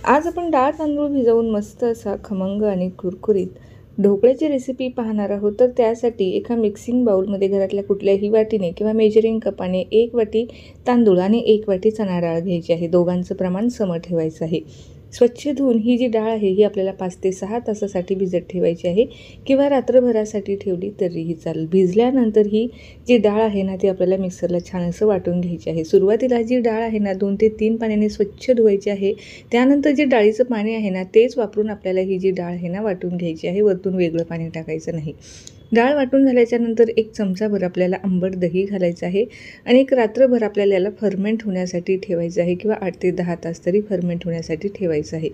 आज आपण डाळ तांदूळ भिजवून मस्त असा खमंग आणि कुरकुरीत ढोकळ्याची रेसिपी पाहणार आहोत। तर त्यासाठी एका मिक्सिंग बाउलमध्ये घरातल्या कुठल्याही वाटीने किंवा मेजरिंग कपाने 1 वाटी तांदूळ आणि 1 वाटी चणा डाळ घ्यायची आहे। दोघांचं प्रमाण सम ठेवायचं आहे। स्वच्छ धुवून ही जी डाळ आहे ही आपल्याला 5 ते 6 तासासाठी भिजत ठेवायची आहे किंवा रात्रभरासाठी ठेवली तरीही चालेल। भिजल्यानंतर ही जी डाळ आहे ना ती आपल्याला मिक्सरला छान असं वाटून घ्यायची आहे। सुरुवातीला जी डाळ आहे ना 2 ते 3 पाण्याने स्वच्छ धुवायची आहे। त्यानंतर जे डाळीचं पाणी आहे ना तेच वापरून आपल्याला ही जी डाळ आहे ना वाटून घ्यायची आहे, वरतून वेगळं पाणी टाकायचं नाही। डाळ वाटून झाल्याच्यानंतर 1 चमचाभर आपल्याला आंबट दही घालायचं आहे आणि एक रात्रभर आपल्याला याला फर्मेंट होण्यासाठी ठेवायचं आहे किंवा 8 ते 10 तास तरी फर्मेंट होण्यासाठी ठेवायचं आहे।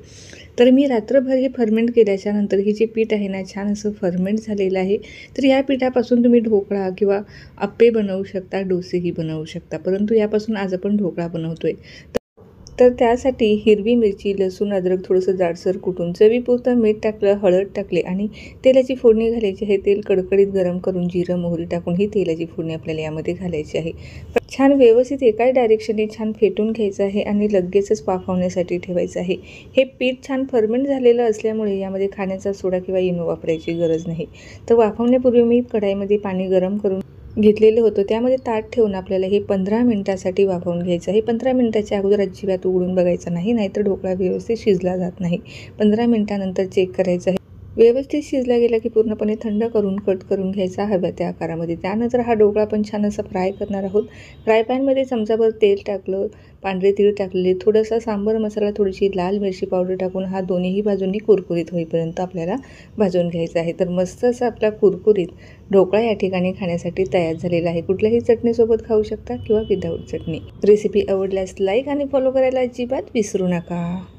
तर मी रात्रभर हे फर्मेंट केल्याच्यानंतर ही जी पीठ आहे ना छान असं फर्मेंट झालेलं आहे। तर या पिठापासून तुम्ही ढोकळा किंवा अप्पे बनवू शकता, डोसेही बनवू शकता, परंतु यापासून आज आपण ढोकळा बनवतोय। तर त्यासाठी हिरवी मिरची, लसूण, अद्रक थोडंसं जाडसर कुटून, चवीपुरतं मीठ टाकलं, हळद टाकले आणि तेलाची फोडणी घालायची आहे। तेल कडकडीत गरम करून जिरं मोहरी टाकून ही तेलाची फोडणी आपल्याला यामध्ये घालायची आहे। छान व्यवस्थित एकाच डायरेक्शनने छान फेटून घ्यायचं आहे आणि लगेचच वाफवण्यासाठी ठेवायचं आहे। हे पीठ छान फर्मेंट झालेलं असल्यामुळे यामध्ये खाण्याचा सोडा किंवा इनो वापरायची गरज नाही। तर वाफवण्यापूर्वी मी कढईमध्ये पाणी गरम करून घेतलेलं होतं, त्यामध्ये ताट ठेवून आपल्याला हे 15 मिनिटासाठी वाफवून घ्यायचं आहे। 15 मिनिटाच्या अगोदर अजिबात उघडून बघायचं नाही, नाहीतर ढोकळा व्यवस्थित शिजला जात नाही। 15 मिनिटानंतर चेक करायचं आहे। व्यवस्थित शिजला गेला की पूर्णपणे थंड करून कट करून घ्यायचा हव्या त्या आकारामध्ये। त्यानंतर हा ढोकळा पण छान असा फ्राय करणार आहोत। फ्राय पॅनमध्ये चमचाभर तेल टाकलं, पांढरे तीळ टाकलेले, थोडासा सांबर मसाला, थोडीशी लाल मिरची पावडर टाकून हा दोन्ही बाजूंनी कुरकुरीत होईपर्यंत आपल्याला भाजून घ्यायचा आहे। तर मस्त असा आपला कुरकुरीत ढोकळा या ठिकाणी खाण्यासाठी तयार झालेला आहे। कुठल्याही चटणीसोबत खाऊ शकता किंवा विदाऊट चटणी। रेसिपी आवडल्यास लाईक आणि फॉलो करायला अजिबात विसरू नका।